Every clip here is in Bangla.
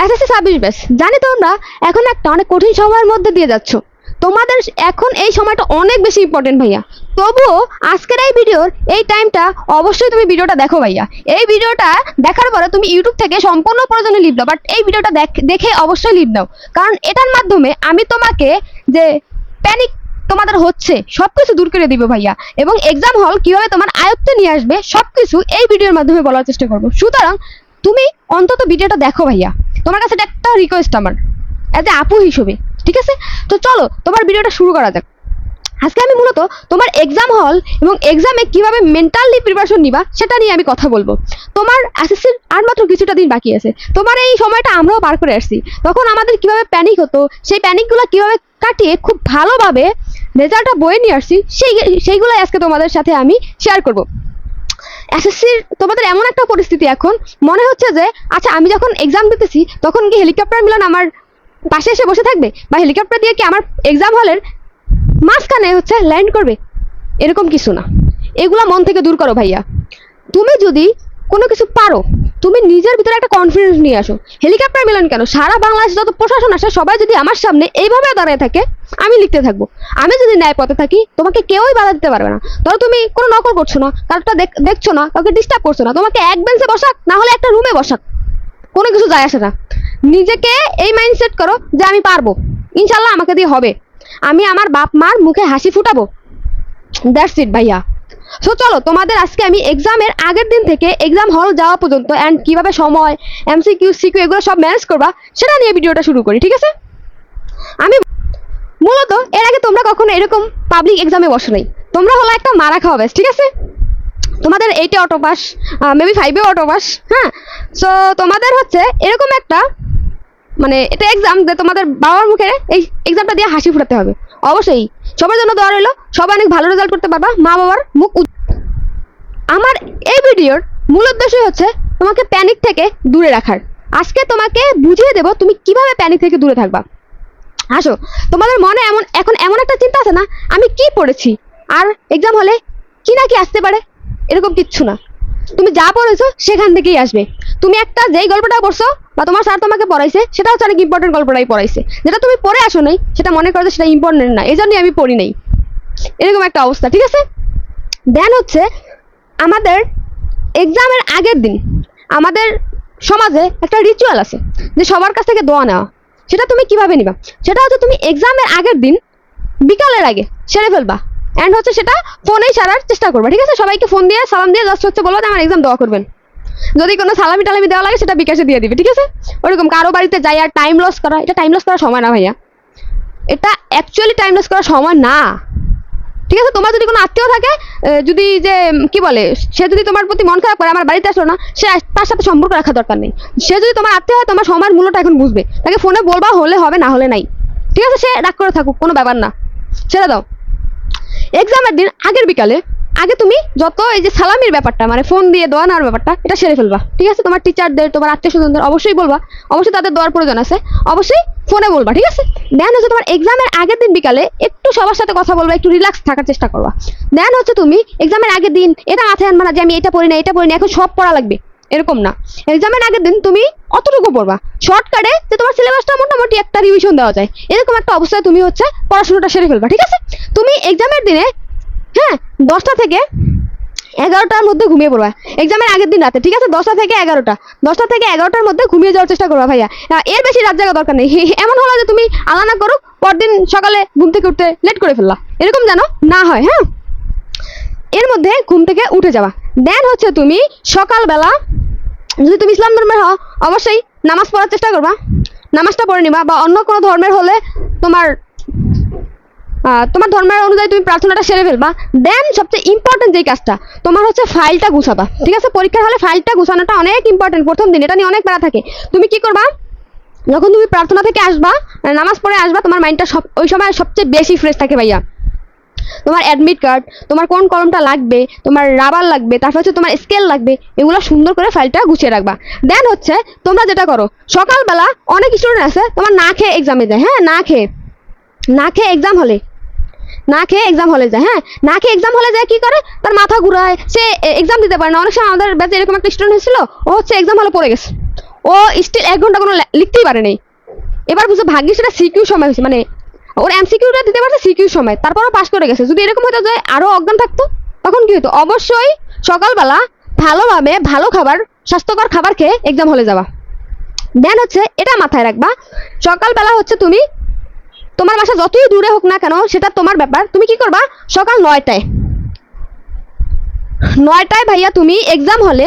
এসএসসি 26 ব্যাচ, জানি তোমরা এখন একটা অনেক কঠিন সময়ের মধ্যে দিয়ে যাচ্ছ। তোমাদের এখন এই সময়টা অনেক বেশি ইম্পর্টেন্ট ভাইয়া। তবুও আজকের এই ভিডিওর এই টাইমটা অবশ্যই তুমি ভিডিওটা দেখো ভাইয়া। এই ভিডিওটা দেখার পরে তুমি ইউটিউব থেকে সম্পূর্ণ প্রয়োজনে লিভ দাও, বাট এই ভিডিওটা দেখে অবশ্যই লিভ দাও, কারণ এটার মাধ্যমে আমি তোমাকে যে প্যানিক তোমাদের হচ্ছে সবকিছু দূর করে দিবে ভাইয়া, এবং এক্সাম হল কিভাবে তোমার আয়ত্তে নিয়ে আসবে সবকিছু এই ভিডিওর মাধ্যমে বলার চেষ্টা করবো। সুতরাং তুমি অন্তত ভিডিওটা দেখো ভাইয়া, তোমার কাছে একটা রিকোয়েস্ট আমার এজ এ আপু হিসেবে, ঠিক আছে? তো চলো তোমার ভিডিওটা শুরু করা যাক। আজকে আমি মূলত তোমার এক্সাম হল এবং এক্সামে কিভাবে মেন্টালি প্রিপারেশন নিবা সেটা নিয়ে আমি কথা বলবো। তোমার এসএসসির আর মাত্র কিছুটা দিন বাকি আছে। তোমার এই সময়টা আমরাও পার করে আসছি, তখন আমাদের কিভাবে প্যানিক হতো, সেই প্যানিকগুলো কিভাবে কাটিয়ে খুব ভালোভাবে রেজাল্টটা বয়ে নিয়ে আসছি, সেইগুলো আজকে তোমাদের সাথে আমি শেয়ার করব। এসএসসির তোমাদের এমন একটা পরিস্থিতি এখন মনে হচ্ছে যে আচ্ছা আমি যখন এক্সাম দিতেছি তখন কি হেলিকপ্টার মিলন আমার পাশে এসে বসে থাকবে, বা হেলিকপ্টার দিয়ে কি আমার এক্সাম হলের মাঝখানে ল্যান্ড করবে? এরকম কিছু না। এগুলা মন থেকে দূর করো ভাইয়া। তুমি যদি কোনো কিছু পারো, তুমি নিজের ভিতরে একটা কনফিডেন্স নিয়ে আসো। হেলিকপ্টার মিলন কেন, সারা বাংলাদেশ যত প্রশাসন আসে সবাই যদি আমার সামনে এইভাবে দাঁড়িয়ে থাকে, আমি লিখতে থাকবো। আমি যদি ন্যায় পথে থাকি তোমাকে কেউই বাধা দিতে পারবে না। ধরো তুমি কোনো নকল করছো না, কারোটা দেখছো না, কাউকে ডিস্টার্ব করছো না, তোমাকে এক বেঞ্চে বসাক না হলে একটা রুমে বসাক, কোনো কিছু যায় আসে না। নিজেকে এই মাইন্ডসেট করো যে আমি পারবো, ইনশাল্লাহ আমাকে দিয়ে হবে, আমি আমার বাপ মার মুখে হাসি ফুটাবো। দ্যাটস ইট ভাইয়া। সো চলো তোমাদের আজকে আমি এক্সামের আগের দিন থেকে এক্সাম হল যাওয়া পর্যন্ত অ্যান্ড কিভাবে সময়, এমসিকিউ, সিকিউ এগুলো সব ম্যানেজ করবা সেটা নিয়ে ভিডিওটা শুরু করি, ঠিক আছে? আমি মূলত এর আগে তোমরা কখনো এরকম পাবলিক এক্সামে বসো নাই। তোমরা হলো একটা মারা খাওয়া ব্যাচ, ঠিক আছে? তোমাদের 8-এ অটো পাস, মেবি 5-এও অটো পাস, হ্যাঁ। সো তোমাদের এরকম একটা মানে এটা এক্সাম যে তোমাদের বাবার মুখে এই এক্সামটা দিয়ে হাসি ফুটাতে হবে। অবশ্যই সবার জন্য দোয়া রইলো, সবাই অনেক ভালো রেজাল্ট করতে পারবা, মা বাবার মুখ। আমার এই ভিডিওর মূল উদ্দেশ্যই তোমাকে প্যানিক থেকে দূরে রাখার। আজকে তোমাকে বুঝিয়ে দেব তুমি কিভাবে প্যানিক থেকে দূরে থাকবা। আসো, তোমাদের মনে এখন এমন একটা চিন্তা আছে না, আমি কি পড়েছি আর এক্সাম হলে কি না কি আসতে পারে, এরকম কিচ্ছু না। তুমি যা পড়েছো সেখান থেকেই আসবে। তুমি একটা যেই গল্পটা পড়ছো বা তোমার স্যার তোমাকে পড়াইছে সেটা অনেক ইম্পর্টেন্ট গল্পটাই পড়াইছে, যেটা তুমি পড়ে আসো নাই সেটা মনে করো সেটা ইম্পর্টেন্ট না, এই জন্যই আমি পড়ি নাই, এরকম একটা অবস্থা, ঠিক আছে? দেন আমাদের এক্সামের আগের দিন আমাদের সমাজে একটা রিচুয়াল আছে যে সবার কাছ থেকে দোয়া নেওয়া। সেটা তুমি কিভাবে নিবা, সেটা তুমি এক্সামের আগের দিন বিকালের আগে সেরে ফেলবা, অ্যান্ড সেটা ফোনেই সারার চেষ্টা করবা, ঠিক আছে? সবাইকে ফোন দিয়ে সালাম দিয়ে জাস্ট বলবো যে আমার এক্সাম দোয়া করবেন। যদি কোনো সালামি টালামি দেওয়া লাগে সেটা বিকাশে দিয়ে দিবে, ঠিক আছে? ওরকম কারো বাড়িতে যাই আর টাইম লস করা, এটা টাইম লস করার সময় না ভাইয়া, এটা অ্যাকচুয়ালি টাইম লস করার সময় না, ঠিক আছে? তোমার যদি কোনো আত্মীয় থাকে, যদি যে কি বলে, সে যদি তোমার প্রতি মন খারাপ করে আমার বাড়িতে আসলো না, সে তার সাথে সম্পর্ক রাখার দরকার নেই। সে যদি তোমার আত্মীয় হয়, তোমার সময়ের মূল্যটা এখন বুঝবে, তাকে ফোনে বলবা, হলে হবে না হলে নাই, ঠিক আছে? সে রাগ করে থাকুক, কোনো ব্যাপার না, ছেড়ে দাও। এক্সামের দিন আগের বিকালে আগে তুমি যত এই যে সালামির ব্যাপারটা মানে ফোন দিয়ে দোয়া নেওয়ার ব্যাপারটা এটা সেরে ফেলবা, ঠিক আছে? তোমার টিচারদের, তোমার আত্মীয় স্বজনদের অবশ্যই বলবা, অবশ্যই তাদের দোয়ার প্রয়োজন আছে, অবশ্যই ফোনে বলবা, ঠিক আছে? দেন তোমার এক্সামের আগের দিন বিকালে একটু সবার সাথে কথা বলবা, একটু রিল্যাক্স থাকার চেষ্টা করবা। দেন তুমি এক্সামের আগের দিন এটা মাথায় আনবা না যে আমি এটা পড়ি না এটা পড়ি না, এখন সব পড়া লাগবে, এরকম না। এক্সামের আগের দিন তুমি অতটুকু পড়বা শর্টকাটে, যে তোমার সিলেবাসটা মোটামুটি একটা রিভিশন দেওয়া যায়, এরকম একটা অবস্থায় তুমি পড়াশোনাটা সেরে ফেলবা, ঠিক আছে? তুমি এক্সামের দিনে 10টা থেকে 11টার মধ্যে ঘুমিয়ে পড়বা এক্সামের আগের দিন রাতে, ঠিক আছে? 10টা থেকে 11টার মধ্যে ঘুমিয়ে যাওয়ার চেষ্টা করবা ভাইয়া। এর বেশি রাত জাগা দরকার নেই। এমন হলো যে তুমি আলা না করো, পরদিন সকালে ঘুম থেকে উঠতে লেট করে ফেললা, এরকম যেন না হয়, হ্যাঁ? এর মধ্যে ঘুম থেকে উঠে যাওয়া। দেন তুমি সকালবেলা যদি তুমি ইসলাম ধর্মের হও, অবশ্যই নামাজ পড়ার চেষ্টা করবা, নামাজটা পড়ে নিবা, বা অন্য কোনো ধর্মের হলে তোমার ধর্মের অনুযায়ী তুমি প্রার্থনাটা সেরে ফেলবা। দেন সবচেয়ে ইম্পর্টেন্ট যেই কাজটা তোমার ফাইলটা গুছাবা, ঠিক আছে? পরীক্ষার হলে ফাইলটা গুছানোটা অনেক ইম্পর্টেন্ট, প্রথম দিন এটা নিয়ে অনেক প্যারা থাকে। তুমি কি করবা, যখন তুমি প্রার্থনা থেকে আসবা, নামাজ পড়ে আসবা, তোমার মাইন্ডটা ওই সময় সবচেয়ে বেশি ফ্রেশ থাকে ভাইয়া। তোমার অ্যাডমিট কার্ড, তোমার কোন কলমটা লাগবে, তোমার রাবার লাগবে, তারপর তোমার স্কেল লাগবে, এগুলো সুন্দর করে ফাইলটা গুছিয়ে রাখবা। দেন তোমরা যেটা করো, সকালবেলা অনেক স্টুডেন্ট আছে তোমার না খেয়ে এক্সামে যায়, হ্যাঁ? না খেয়ে এক্সাম হলে যায়, হ্যাঁ? না খেয়ে এক্সাম হলে যায়, কি করে, তার মাথা ঘুরায়, সে এক্সাম দিতে পারে না। অনেক সময় আমাদের ব্যাচে এরকম একটা স্টুডেন্ট হয়েছিল, ও এক্সাম হলে পড়ে গেছে, ও ও স্টিল 1 ঘন্টা কোনো লিখতেই পারে নাই। এবার বুঝো ভাগ্যে সেটা সিকিউ সময় হয়েছে, মানে ওর এমসিকিউটা দিতে পারছে সিকিউ সময়, তারপরও পাস করে গেছে। যদি এরকম হতো যে আরো অজ্ঞান থাকতো তখন কি হতো? অবশ্যই সকালবেলা ভালোভাবে ভালো খাবার, স্বাস্থ্যকর খাবার খেয়ে এক্সাম হলে যাবা। দেন হচ্ছে এটা মাথায় রাখবা, সকালবেলা হচ্ছে তুমি তোমার বাসা যতই দূরে হোক না কেন সেটা তোমার ব্যাপার, তুমি কি করবা সকাল 9টায় ভাইয়া তুমি এক্সাম হলে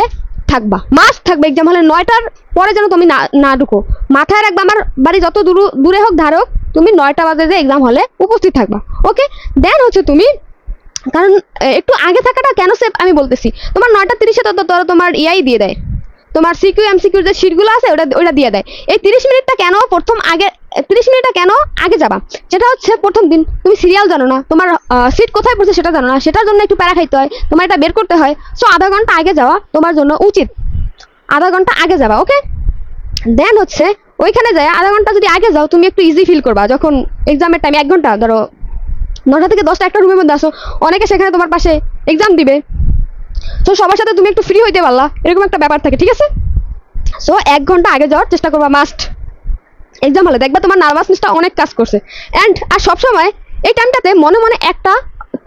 থাকবা, মাস্ট থাকবে। এক্সাম হলে 9টার পরে যেন তুমি না ঢুকো। মাথায় রাখবা আমার বাড়ি যত দূরে হোক ধারক, তুমি 9টা বাজে যে এক্সাম হলে উপস্থিত থাকবা। ওকে, দেন হচ্ছে তুমি, কারণ একটু আগে থাকাটা কেন সেফ আমি বলতেছি, তোমার 9:30-এ তো তোমার ইয়াই দিয়ে দেয়, তোমার সিকিউ এমসিকিউর যে শিটগুলো আছে ওটা দিয়ে দেয়। এই 30 মিনিটটা কেন 30 মিনিটটা কেন আগে যাবা? যেটা হচ্ছে প্রথম দিন তুমি সিরিয়াল জানো না, তোমার সিট কোথায় পড়ছে সেটা জানো না, সেটার জন্য একটু প্যারা খাইতে হয়, তোমার এটা বের করতে হয়। সো আধা ঘন্টা আগে যাওয়া তোমার জন্য উচিত, আধা ঘন্টা আগে যাবা। ওকে, দেন হচ্ছে ওইখানে যায় আধা ঘন্টা যদি আগে যাও তুমি একটু ইজি ফিল করবা। যখন এক্সামের টাইম 1 ঘন্টা, ধরো 9টা থেকে 10টা একটা রুমের মধ্যে আসো, অনেকে সেখানে তোমার পাশে এক্সাম দিবে, তো সবার সাথে তুমি একটু ফ্রি হইতে পারলা, এরকম একটা ব্যাপার থাকে। ঠিক আছে, সো 1 ঘন্টা আগে যাওয়ার চেষ্টা করবা মাস্ট। এক্সাম হলে দেখবা তোমার নার্ভাসনেসটা অনেক কাজ করছে। আর সবসময় এই টাইমটাতে মনে মনে একটা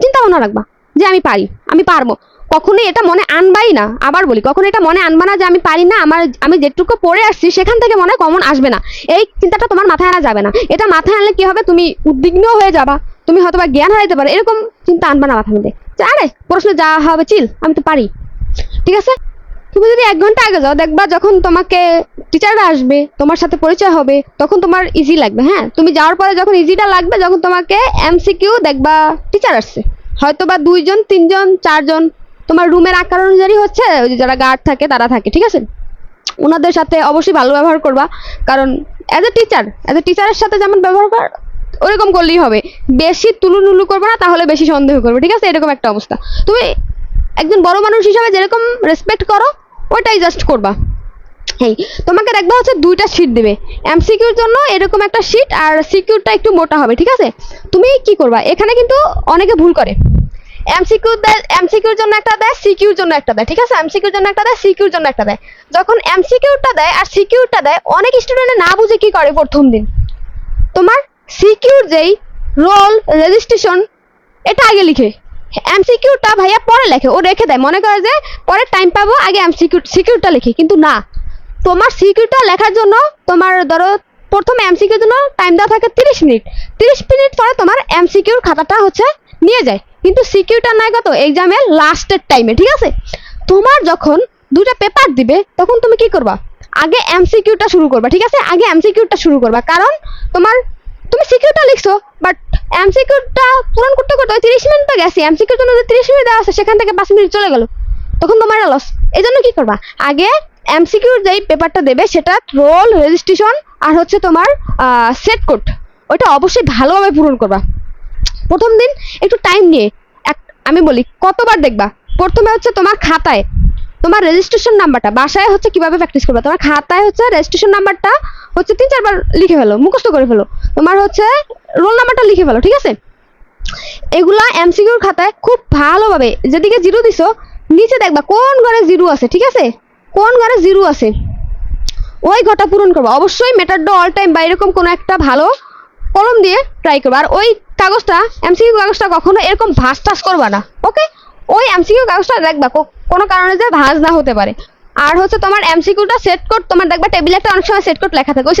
চিন্তা ভাবনা রাখবা যে আমি পারি, আমি পারবো। কখনোই এটা মনে আনবাই না, আবার বলি কখনো এটা মনে আনবা না যে আমি পারি না, আমি যেটুকু পড়ে আসছি সেখান থেকে মনে কমন আসবে না, এই চিন্তাটা তোমার মাথায় আনা যাবে না। এটা মাথায় আনলে কি হবে, তুমি উদ্বিগ্ন হয়ে যাবা, তুমি হয়তো বা জ্ঞান হারাইতে পারো, এরকম চিন্তা আনবা না মাথার মধ্যে যে আরে প্রশ্ন যা হবে চিল, আমি তো পারি। ঠিক আছে, তুমি যদি 1 ঘন্টা আগে যাও দেখবা যখন তোমাকে টিচাররা আসবে, তোমার সাথে পরিচয় হবে, তখন তোমার ইজি লাগবে। হ্যাঁ, তুমি যাওয়ার পরে যখন ইজিটা লাগবে, যখন তোমাকে এমসিকিউ দেখবা টিচার আসছে, হয়তো বা 2 জন 3 জন 4 জন, তোমার রুমের আকার অনুযায়ী হচ্ছে ওই যে যারা গার্ড থাকে তারা থাকে। ঠিক আছে, ওনাদের সাথে অবশ্যই ভালো ব্যবহার করবা, কারণ অ্যাজ এ টিচারের সাথে যেমন ব্যবহার কর ওরকম করলেই হবে। বেশি তুলুনুলু করবে না, তাহলে বেশি সন্দেহ করবে। ঠিক আছে, এরকম একটা অবস্থা। তুমি একজন বড় মানুষ হিসাবে যেরকম রেসপেক্ট করো ওইটাই জাস্ট করবা। এই তোমাকে দেখবা হচ্ছে 2টা শিট দেবে, এমসিকিউর জন্য এরকম একটা শিট, আর সিকিউরটা একটু মোটা হবে। ঠিক আছে, তুমি কি করবা, এখানে কিন্তু অনেকে ভুল করে, এমসিকিউর জন্য একটা দেয়, সিকিউর জন্য একটা দেয়। ঠিক আছে, এমসিকিউর জন্য একটা দেয়, সিকিউর জন্য একটা দেয়। যখন এমসিকিউরটা দেয় আর সিকিউরটা দেয়, অনেক স্টুডেন্টে না বুঝে কি করে প্রথম দিন তোমার সিকিউর যেই রোল রেজিস্ট্রেশন এটা আগে লিখে, এমসিকিউটা ভাইয়া পরে লেখে, ও রেখে দেয়, মনে করে যে পরে টাইম পাবো আগে সিকিউরটা লিখি। কিন্তু না, তোমার সিকিউরটা লেখার জন্য তোমার ধরো প্রথমে এমসিকিউর জন্য টাইম দেওয়া থাকে 30 মিনিট, 30 মিনিট পরে তোমার এমসিকিউর খাতাটা হচ্ছে নিয়ে যায়, কিন্তু সিকিউরটা নাই কত এক্সামের লাস্টের টাইমে। ঠিক আছে, তোমার যখন 2টা পেপার দিবে তখন তুমি কি করবা, আগে এমসিকিউটা শুরু করবা। ঠিক আছে, আগে এমসিকিউটা শুরু করবা, কারণ তুমি সিকিউরটা লিখছো, বাট এমসিকিউটা পূরণ করতে করতে 30 মিনিট তো গেছে, এমসিকিউর জন্য 30 মিনিট দেওয়া আছে, সেখান থেকে 5 মিনিট চলে গেল, তখন তোমার লস। এই জন্য কি করবা, আগে এমসিকিউর যেই পেপারটা দেবে সেটা রোল রেজিস্ট্রেশন আর হচ্ছে তোমার সেট কোড, ওইটা অবশ্যই ভালোভাবে পূরণ করবা। প্রথম দিন একটু টাইম নিয়ে, আমি বলি কতবার দেখবা, প্রথমে হচ্ছে তোমার খাতায় তোমার রেজিস্ট্রেশন নাম্বারটা, বাসায় হচ্ছে কিভাবে প্র্যাকটিস করবা, তোমার খাতায় হচ্ছে রেজিস্ট্রেশন নাম্বারটা হচ্ছে 3-4 বার লিখে ফেলো, মুখস্থ করে ফেলো, তোমার হচ্ছে রোল নাম্বারটা লিখে ফেলো। ঠিক আছে, এগুলা এমসিকিউর খাতায় খুব ভালোভাবে, যেদিকে জিরো দিছো নিচে দেখবা কোন ঘরে জিরো আছে। ঠিক আছে, কোন ঘরে জিরো আছে ওই ঘরটা পূরণ করবা। অবশ্যই মেটাডো অল টাইম বা এরকম কোনো একটা ভালো কলম দিয়ে ট্রাই করবা। আর ওই কাগজটা, এমসিকিউ কাগজটা কখনো এরকম ভাঁজ টাস করবা না। ওকে, ওই এমসিকিউ কাগজটা দেখবা কোনো কারণে যে ভাঁজ না হতে পারে। আর হচ্ছে তোমার এমসিকিউটা সেট কোড, তোমার দেখবা টেবিলে একটা অনেক সময় সেট কোড লেখা থাকে, ওই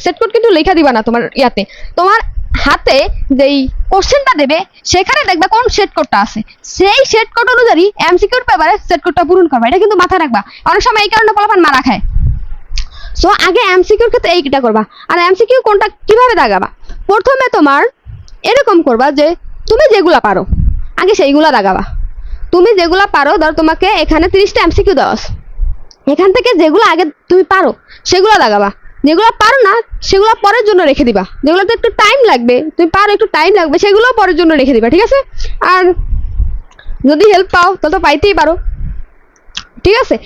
সেট কোড কিন্তু লেখা দিবা না তোমার ইয়াতে, তোমার হাতে যেই কোশ্চেনটা দেবে সেখানে দেখবা কোন সেট কোডটা আছে, সেই সেট কোড অনুযায়ী এমসিকিউর পেপারে সেট কোডটা পূরণ করবা। এটা কিন্তু মাথায় রাখবা, অনেক সময় এই কারণে পোলাপান মারা খায়। সো আগে এমসিকিউর ক্ষেত্রে এইটা করবা। আর এমসিকিউ কোনটা কিভাবে দাগাবা, প্রথমে তোমার এরকম করবা যে তুমি যেগুলা পারো আগে সেইগুলা দাগাবা। তুমি যেগুলা পারো, ধর তোমাকে এখানে 30টা এমসিকিউ দেওয়া আছে, এখান থেকে যেগুলো আগে তুমি পারো সেগুলো দাগাবা, যেগুলো পারো না সেগুলো পরের জন্য রেখে দিবা, যেগুলোতে একটু টাইম লাগবে, তুমি পারো একটু টাইম লাগবে, সেগুলো পরের জন্য রেখে দিবা। ঠিক আছে, আর যদি হেল্প পাও তাহলে তো পাইতেই পারো। ঠিক আছে,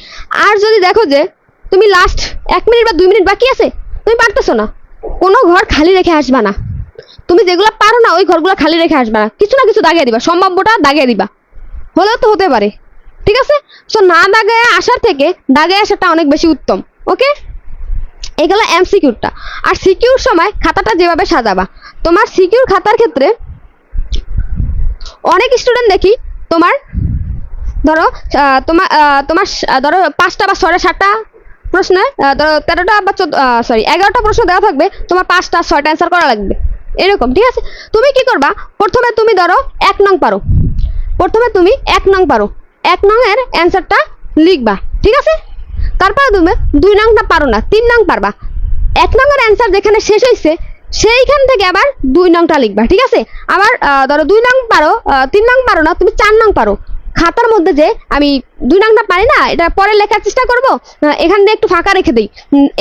আর যদি দেখো যে তুমি লাস্ট 1 মিনিট বা 2 মিনিট বাকি আছে, তুমি পারতেছো না, কোনো ঘর খালি রেখে আসবা না, তুমি যেগুলো পারো না ওই ঘরগুলো খালি রেখে আসবা না, কিছু না কিছু দাগিয়ে দিবা, সম্ভাব্যটা দাগিয়ে দিবা, হলেও তো হতে পারে। ঠিক আছে, সো না দাগায় আসার থেকে দাগায় আসাটা অনেক বেশি উত্তম। ওকে, এগুলো এমসিকিউটা। আর সিকিউর সময় খাতাটা যেভাবে সাজাবা, তোমার সিকিউর খাতার ক্ষেত্রে অনেক স্টুডেন্ট দেখি তোমার ধরো তোমার ধরো 5টা বা 6টা 7টা প্রশ্নে ধরো 13টা বা 11টা প্রশ্ন দেওয়া থাকবে, তোমার 5টা 6টা অ্যান্সার করা লাগবে এরকম, ঠিক আছে? তুমি কি করবা, প্রথমে তুমি ধরো 1 নং পারো, প্রথমে তুমি 1 নং পারো, 1 নং এর অ্যান্সারটা লিখবা, ঠিক আছে? তারপরে তুমি 2 নংটা পারো না, 3 নং পারবা, 1 নং এর অ্যান্সার যেখানে শেষ হয়েছে সেইখান থেকে আবার 2 নংটা লিখবা, ঠিক আছে? আবার ধরো 2 নং পারো, 3 নং পারো না, তুমি 4 নং পারো, খাতার মধ্যে যে আমি 2 নংটা পারি না এটা পরে লেখার চেষ্টা করব, এখান দিয়ে একটু ফাঁকা রেখে দিই।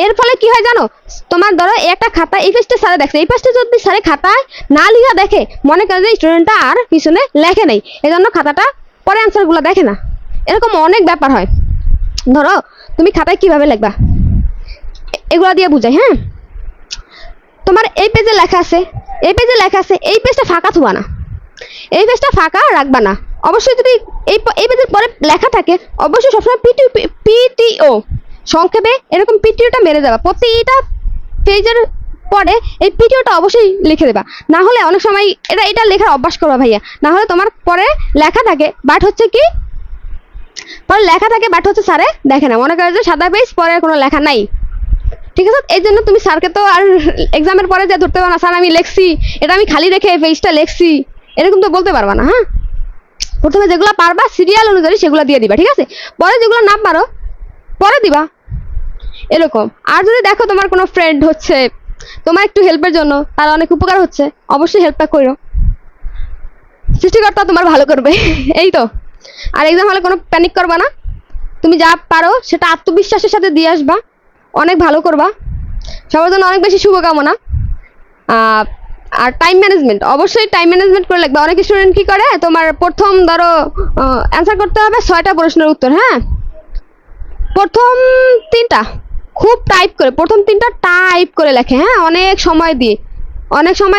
এর ফলে কি হয় জানো, তোমার ধরো একটা খাতা এই পেজটা স্যারে দেখছে, এই পেজটা যদি স্যারে খাতায় না লিখা দেখে, মনে করে যে স্টুডেন্টটা আর পিছনে লেখে নেই, এজন্য খাতাটা পরে অ্যান্সারগুলো দেখে না, এরকম অনেক ব্যাপার হয়। ধরো তুমি খাতায় কিভাবে লিখবা এগুলো দিয়ে বুঝাই, হ্যাঁ? তোমার এই পেজে লেখা আছে, এই পেজে লেখা আছে, এই পেজটা ফাঁকা থুবা না, এই পেজটা ফাঁকা রাখবা না। অবশ্যই যদি এই পেজের পরে লেখা থাকে, অবশ্যই সবসময় পিটিও সংক্ষেপে এরকম পিটিওটা মেরে যাবা, প্রতিটা পেজের পরে এই পিটিওটা অবশ্যই লিখে দেবা। না হলে অনেক সময় এটা লেখার অভ্যাস করবা ভাইয়া, না হলে তোমার পরে লেখা থাকে বাট হচ্ছে কি, পরে লেখা থাকে বাট হচ্ছে স্যারে দেখে না, মনে করে যে সাদা পেজ পরে কোনো লেখা নাই, ঠিক আছে? এই জন্য তুমি স্যারকে তো আর এক্সামের পরে যা ধরতে পারো না, স্যার আমি লিখছি, এটা আমি খালি রেখে পেজটা লিখছি, এরকম তো বলতে পারবা না। হ্যাঁ, প্রথমে যেগুলো পারবা সিরিয়াল অনুযায়ী সেগুলো দিয়ে দিবা, ঠিক আছে? পরে যেগুলো না পারো পরে দিবা, এরকম। আর যদি দেখো তোমার কোনো ফ্রেন্ড হচ্ছে তোমার একটু হেল্পের জন্য, তার অনেক উপকার হচ্ছে, অবশ্যই হেল্পটা করো, সৃষ্টিকর্তা তোমার ভালো করবে এই তো। আর এক্সাম হলে কোনো প্যানিক করবা না, তুমি যা পারো সেটা আত্মবিশ্বাসের সাথে দিয়ে আসবা, অনেক ভালো করবা। সবার জন্য অনেক বেশি শুভকামনা। আর টাইম ম্যানেজমেন্ট, অবশ্যই টাইম ম্যানেজমেন্ট করে লাগবে। অনেক স্টুডেন্ট কি করে, তোমার প্রথম ধরো অ্যান্সার করতে হবে 6টা প্রশ্নের উত্তর, হ্যাঁ, প্রথম 3টা খুব টাইপ করে, প্রথম 3টা টাইপ করে লেখে, হ্যাঁ, অনেক সময়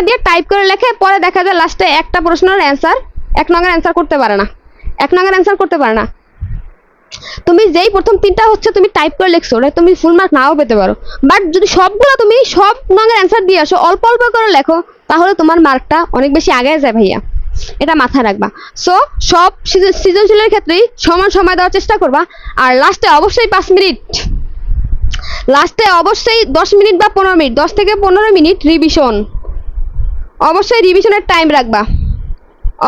দিয়ে টাইপ করে লেখে, পরে দেখা যায় লাস্টে একটা প্রশ্নের অ্যান্সার 1 নং এর অ্যান্সার করতে পারে না, 1 নং এর অ্যান্সার করতে পারে না। তুমি যেই প্রথম 3টা হচ্ছে তুমি টাইপ করে লিখছো, ওটা তুমি ফুল মার্ক নাও পেতে পারো, বাট যদি সবগুলো তুমি সব নং এর অ্যান্সার দিয়ে আসো, অল্প অল্প করে লেখো, তাহলে তোমার মার্কটা অনেক বেশি আগে যায় ভাইয়া, এটা মাথায় রাখবা। সো সব সৃজনশীলের ক্ষেত্রেই সমান সময় দেওয়ার চেষ্টা করবা। আর লাস্টে অবশ্যই 5 মিনিট, লাস্টে অবশ্যই 10 মিনিট বা 15 মিনিট, 10 থেকে 15 মিনিট রিভিশন, অবশ্যই রিভিশনের টাইম রাখবা,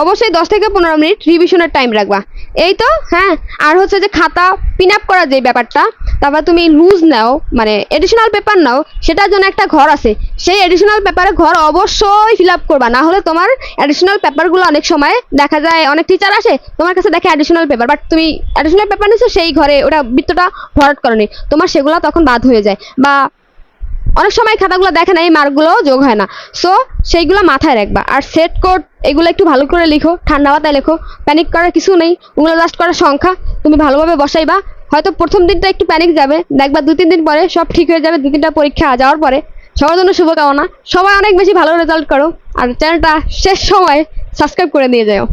অবশ্যই 10 থেকে 15 মিনিট রিভিশনের টাইম রাখবা, এই তো। হ্যাঁ, আর হচ্ছে যে খাতা পিন আপ করার যে ব্যাপারটা, তারপর তুমি লুজ নাও, মানে এডিশনাল পেপার নাও, সেটার জন্য একটা ঘর আছে, সেই এডিশনাল পেপারে ঘর অবশ্যই ফিল আপ করবা, না হলে তোমার এডিশনাল পেপারগুলো অনেক সময় দেখা যায় অনেক টিচার আসে তোমার কাছে দেখে এডিশনাল পেপার, বাট তুমি এডিশনাল পেপার নিছো সেই ঘরে ওটা বৃত্তটা ভরাট করনি, তোমার সেগুলো তখন বাদ হয়ে যায়, বা অনেক সময় খাতাগুলো দেখে না, এই মার্কগুলো যোগ হয় না। সো সেইগুলো মাথায় রাখবা। আর সেট কোড এগুলো একটু ভালো করে লিখো, ঠান্ডা মাথায় লেখো, প্যানিক করার কিছু নেই, ওগুলো জাস্ট করার সংখ্যা, তুমি ভালোভাবে বসাইবা। হয়তো প্রথম দিনটা একটু প্যানিক যাবে, দেখবা 2-3 দিন পরে সব ঠিক হয়ে যাবে, 2-3টা পরীক্ষা যাওয়ার পরে। সবার জন্য শুভকামনা, সবাই অনেক বেশি ভালো রেজাল্ট করো, আর চ্যানেলটা শেষ সময় সাবস্ক্রাইব করে দিয়ে যাও।